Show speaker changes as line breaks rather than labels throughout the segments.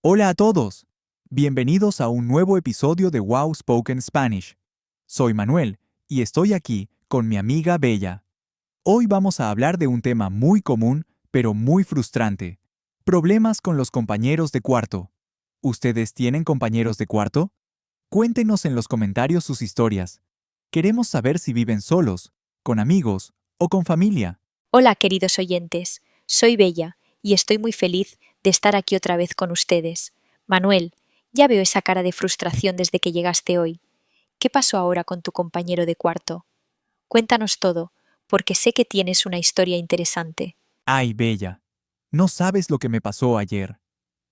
Hola a todos. Bienvenidos a un nuevo episodio de Wow Spoken Spanish. Soy Manuel y estoy aquí con mi amiga Bella. Hoy vamos a hablar de un tema muy común, pero muy frustrante. Problemas con los compañeros de cuarto. ¿Ustedes tienen compañeros de cuarto? Cuéntenos en los comentarios sus historias. Queremos saber si viven solos, con amigos o con familia.
Hola, queridos oyentes. Soy Bella y estoy muy feliz de estar aquí otra vez con ustedes. Manuel, ya veo esa cara de frustración desde que llegaste hoy. ¿Qué pasó ahora con tu compañero de cuarto? Cuéntanos todo, porque sé que tienes una historia interesante.
Ay, Bella, no sabes lo que me pasó ayer.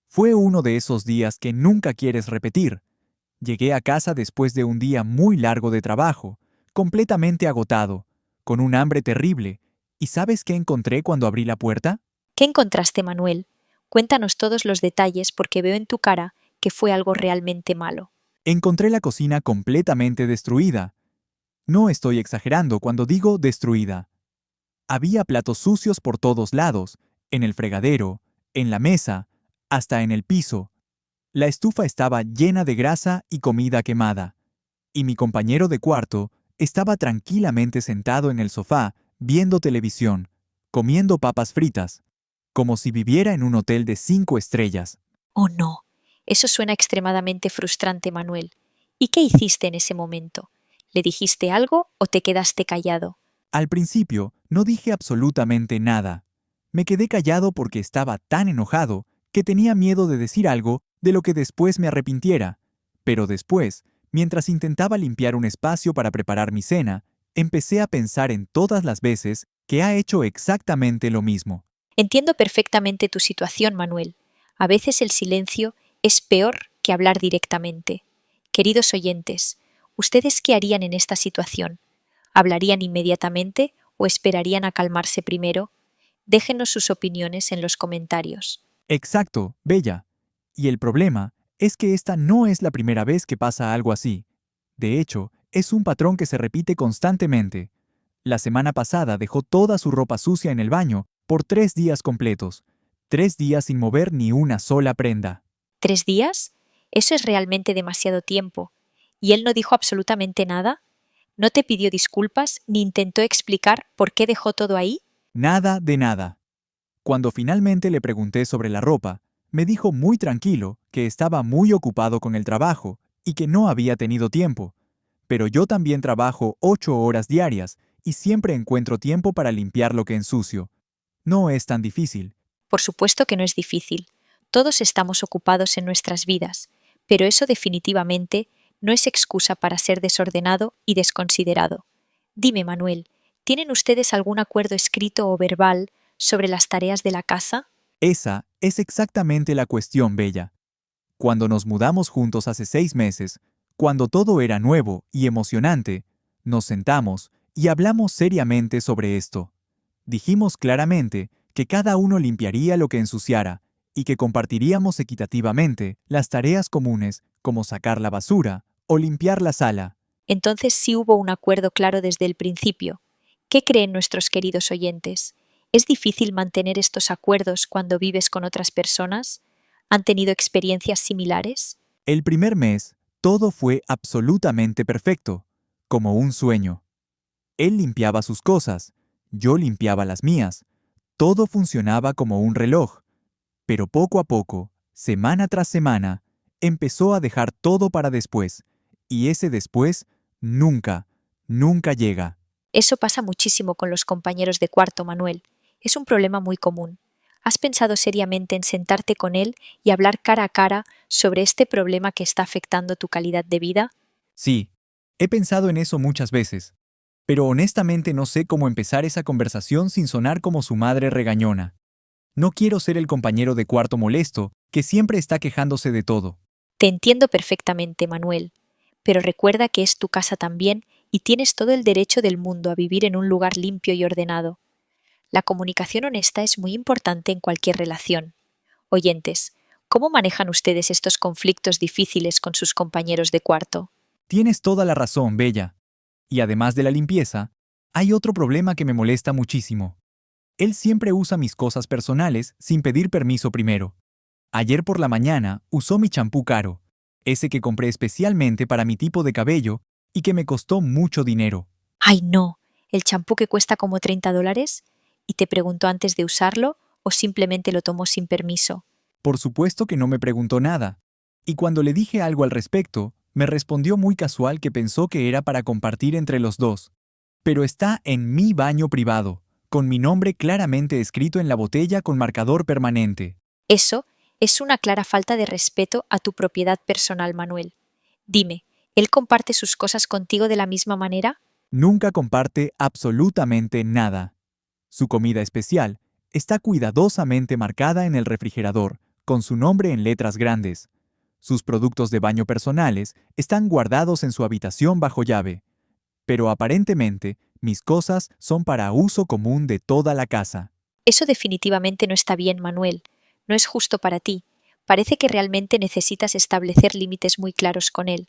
Fue uno de esos días que nunca quieres repetir. Llegué a casa después de un día muy largo de trabajo, completamente agotado, con un hambre terrible. ¿Y sabes qué encontré cuando abrí la puerta?
¿Qué encontraste, Manuel? Cuéntanos todos los detalles porque veo en tu cara que fue algo realmente malo.
Encontré la cocina completamente destruida. No estoy exagerando cuando digo destruida. Había platos sucios por todos lados, en el fregadero, en la mesa, hasta en el piso. La estufa estaba llena de grasa y comida quemada. Y mi compañero de cuarto estaba tranquilamente sentado en el sofá, viendo televisión, comiendo papas fritas, como si viviera en un hotel de 5 estrellas.
Oh, no. Eso suena extremadamente frustrante, Manuel. ¿Y qué hiciste en ese momento? ¿Le dijiste algo o te quedaste callado?
Al principio no dije absolutamente nada. Me quedé callado porque estaba tan enojado que tenía miedo de decir algo de lo que después me arrepintiera. Pero después, mientras intentaba limpiar un espacio para preparar mi cena, empecé a pensar en todas las veces que ha hecho exactamente lo mismo.
Entiendo perfectamente tu situación, Manuel. A veces el silencio es peor que hablar directamente. Queridos oyentes, ¿ustedes qué harían en esta situación? ¿Hablarían inmediatamente o esperarían a calmarse primero? Déjenos sus opiniones en los comentarios.
Exacto, Bella. Y el problema es que esta no es la primera vez que pasa algo así. De hecho, es un patrón que se repite constantemente. La semana pasada dejó toda su ropa sucia en el baño por 3 días completos. 3 días sin mover ni una sola prenda.
¿3 días? Eso es realmente demasiado tiempo. ¿Y él no dijo absolutamente nada? ¿No te pidió disculpas ni intentó explicar por qué dejó todo ahí?
Nada de nada. Cuando finalmente le pregunté sobre la ropa, me dijo muy tranquilo que estaba muy ocupado con el trabajo y que no había tenido tiempo. Pero yo también trabajo 8 horas diarias y siempre encuentro tiempo para limpiar lo que ensucio. No es tan difícil.
Por supuesto que no es difícil. Todos estamos ocupados en nuestras vidas, pero eso definitivamente no es excusa para ser desordenado y desconsiderado. Dime, Manuel, ¿tienen ustedes algún acuerdo escrito o verbal sobre las tareas de la casa?
Esa es exactamente la cuestión, Bella. Cuando nos mudamos juntos hace 6 meses, cuando todo era nuevo y emocionante, nos sentamos y hablamos seriamente sobre esto. Dijimos claramente que cada uno limpiaría lo que ensuciara y que compartiríamos equitativamente las tareas comunes como sacar la basura o limpiar la sala.
Entonces sí hubo un acuerdo claro desde el principio. ¿Qué creen nuestros queridos oyentes? ¿Es difícil mantener estos acuerdos cuando vives con otras personas? ¿Han tenido experiencias similares?
El primer mes, todo fue absolutamente perfecto, como un sueño. Él limpiaba sus cosas, yo limpiaba las mías. Todo funcionaba como un reloj. Pero poco a poco, semana tras semana, empezó a dejar todo para después. Y ese después nunca, nunca llega.
Eso pasa muchísimo con los compañeros de cuarto, Manuel. Es un problema muy común. ¿Has pensado seriamente en sentarte con él y hablar cara a cara sobre este problema que está afectando tu calidad de vida?
Sí, he pensado en eso muchas veces. Pero honestamente no sé cómo empezar esa conversación sin sonar como su madre regañona. No quiero ser el compañero de cuarto molesto que siempre está quejándose de todo.
Te entiendo perfectamente, Manuel, pero recuerda que es tu casa también y tienes todo el derecho del mundo a vivir en un lugar limpio y ordenado. La comunicación honesta es muy importante en cualquier relación. Oyentes, ¿cómo manejan ustedes estos conflictos difíciles con sus compañeros de cuarto?
Tienes toda la razón, Bella. Y además de la limpieza, hay otro problema que me molesta muchísimo. Él siempre usa mis cosas personales sin pedir permiso primero. Ayer por la mañana usó mi champú caro, ese que compré especialmente para mi tipo de cabello y que me costó mucho dinero.
¡Ay, no! ¿El champú que cuesta como $30? ¿Y te preguntó antes de usarlo o simplemente lo tomó sin permiso?
Por supuesto que no me preguntó nada, y cuando le dije algo al respecto, me respondió muy casual que pensó que era para compartir entre los dos. Pero está en mi baño privado, con mi nombre claramente escrito en la botella con marcador permanente.
Eso es una clara falta de respeto a tu propiedad personal, Manuel. Dime, ¿él comparte sus cosas contigo de la misma manera?
Nunca comparte absolutamente nada. Su comida especial está cuidadosamente marcada en el refrigerador, con su nombre en letras grandes. Sus productos de baño personales están guardados en su habitación bajo llave. Pero aparentemente, mis cosas son para uso común de toda la casa.
Eso definitivamente no está bien, Manuel. No es justo para ti. Parece que realmente necesitas establecer límites muy claros con él.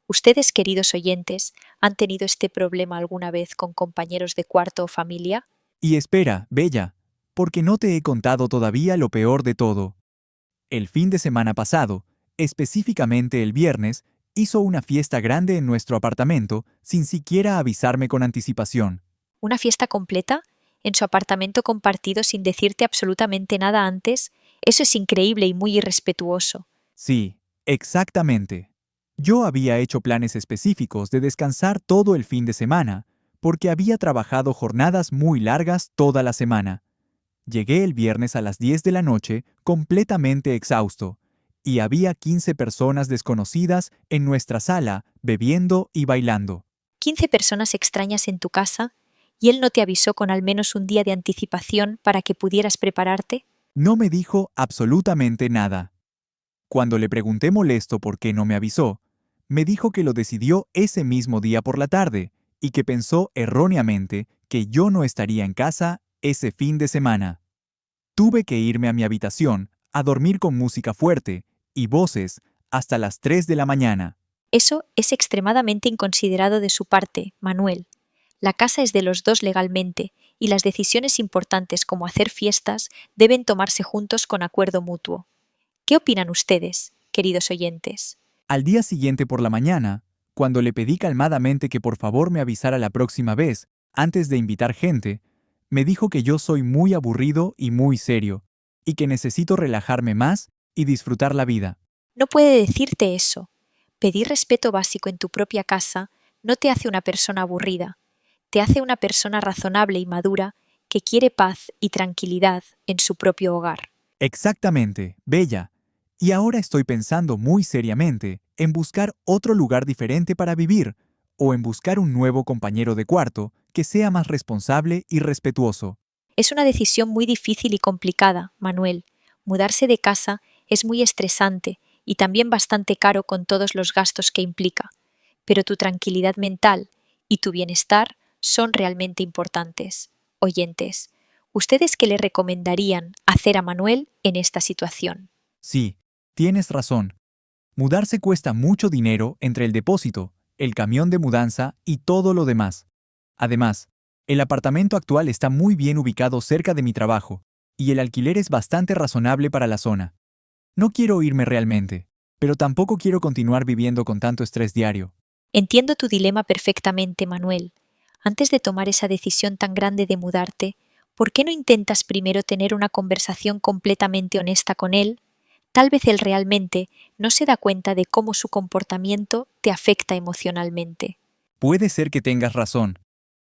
¿Ustedes, queridos oyentes, han tenido este problema alguna vez con compañeros de cuarto o familia?
Y espera, Bella, porque no te he contado todavía lo peor de todo. El fin de semana pasado, específicamente el viernes, hizo una fiesta grande en nuestro apartamento sin siquiera avisarme con anticipación.
¿Una fiesta completa? ¿En su apartamento compartido sin decirte absolutamente nada antes? Eso es increíble y muy irrespetuoso.
Sí, exactamente. Yo había hecho planes específicos de descansar todo el fin de semana, porque había trabajado jornadas muy largas toda la semana. Llegué el viernes a las 10 de la noche completamente exhausto, y había 15 personas desconocidas en nuestra sala bebiendo y bailando.
15 personas extrañas en tu casa y él no te avisó con al menos un día de anticipación para que pudieras prepararte.
No me dijo absolutamente nada. Cuando le pregunté molesto por qué no me avisó, me dijo que lo decidió ese mismo día por la tarde y que pensó erróneamente que yo no estaría en casa ese fin de semana. Tuve que irme a mi habitación a dormir con música fuerte y voces hasta las 3 de la mañana.
Eso es extremadamente inconsiderado de su parte, Manuel. La casa es de los dos legalmente y las decisiones importantes como hacer fiestas deben tomarse juntos con acuerdo mutuo. ¿Qué opinan ustedes, queridos oyentes?
Al día siguiente por la mañana, cuando le pedí calmadamente que por favor me avisara la próxima vez, antes de invitar gente, me dijo que yo soy muy aburrido y muy serio, y que necesito relajarme más y disfrutar la vida.
No puede decirte eso. Pedir respeto básico en tu propia casa no te hace una persona aburrida, te hace una persona razonable y madura que quiere paz y tranquilidad en su propio hogar.
Exactamente, Bella. Y ahora estoy pensando muy seriamente en buscar otro lugar diferente para vivir, o en buscar un nuevo compañero de cuarto que sea más responsable y respetuoso.
Es una decisión muy difícil y complicada, Manuel. Mudarse de casa es muy estresante y también bastante caro con todos los gastos que implica, pero tu tranquilidad mental y tu bienestar son realmente importantes. Oyentes, ¿ustedes qué le recomendarían hacer a Manuel en esta situación?
Sí, tienes razón. Mudarse cuesta mucho dinero entre el depósito, el camión de mudanza y todo lo demás. Además, el apartamento actual está muy bien ubicado cerca de mi trabajo, y el alquiler es bastante razonable para la zona. No quiero irme realmente, pero tampoco quiero continuar viviendo con tanto estrés diario.
Entiendo tu dilema perfectamente, Manuel. Antes de tomar esa decisión tan grande de mudarte, ¿por qué no intentas primero tener una conversación completamente honesta con él? Tal vez él realmente no se da cuenta de cómo su comportamiento te afecta emocionalmente.
Puede ser que tengas razón,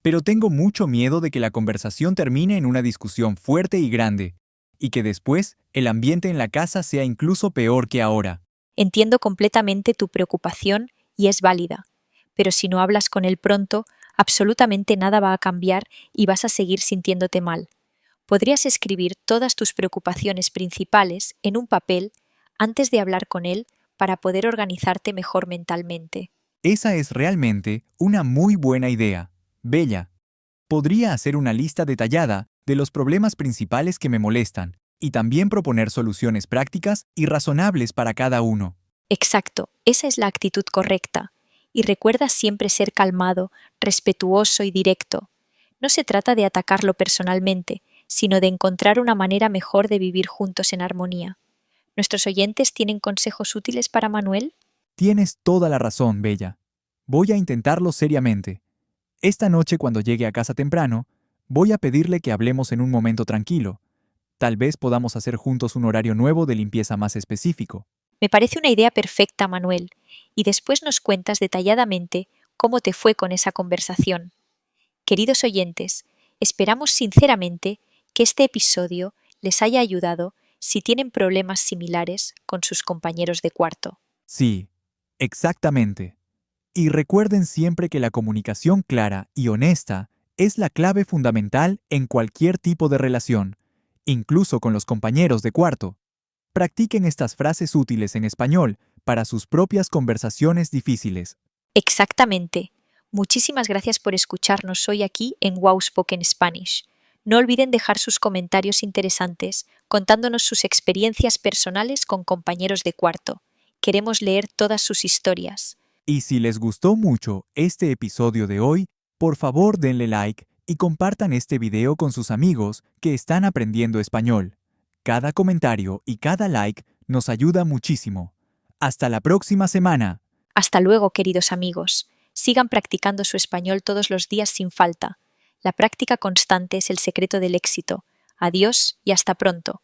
pero tengo mucho miedo de que la conversación termine en una discusión fuerte y grande, y que después el ambiente en la casa sea incluso peor que ahora.
Entiendo completamente tu preocupación y es válida, pero si no hablas con él pronto, absolutamente nada va a cambiar y vas a seguir sintiéndote mal. Podrías escribir todas tus preocupaciones principales en un papel antes de hablar con él para poder organizarte mejor mentalmente.
Esa es realmente una muy buena idea. Bella, podría hacer una lista detallada de los problemas principales que me molestan y también proponer soluciones prácticas y razonables para cada uno.
Exacto, esa es la actitud correcta. Y recuerda siempre ser calmado, respetuoso y directo. No se trata de atacarlo personalmente, sino de encontrar una manera mejor de vivir juntos en armonía. ¿Nuestros oyentes tienen consejos útiles para Manuel?
Tienes toda la razón, Bella. Voy a intentarlo seriamente. Esta noche, cuando llegue a casa temprano, voy a pedirle que hablemos en un momento tranquilo. Tal vez podamos hacer juntos un horario nuevo de limpieza más específico.
Me parece una idea perfecta, Manuel, y después nos cuentas detalladamente cómo te fue con esa conversación. Queridos oyentes, esperamos sinceramente que este episodio les haya ayudado si tienen problemas similares con sus compañeros de cuarto.
Sí, exactamente. Y recuerden siempre que la comunicación clara y honesta es la clave fundamental en cualquier tipo de relación, incluso con los compañeros de cuarto. Practiquen estas frases útiles en español para sus propias conversaciones difíciles.
Exactamente. Muchísimas gracias por escucharnos hoy aquí en Wow Spoken Spanish. No olviden dejar sus comentarios interesantes contándonos sus experiencias personales con compañeros de cuarto. Queremos leer todas sus historias.
Y si les gustó mucho este episodio de hoy, por favor denle like y compartan este video con sus amigos que están aprendiendo español. Cada comentario y cada like nos ayuda muchísimo. Hasta la próxima semana.
Hasta luego, queridos amigos. Sigan practicando su español todos los días sin falta. La práctica constante es el secreto del éxito. Adiós y hasta pronto.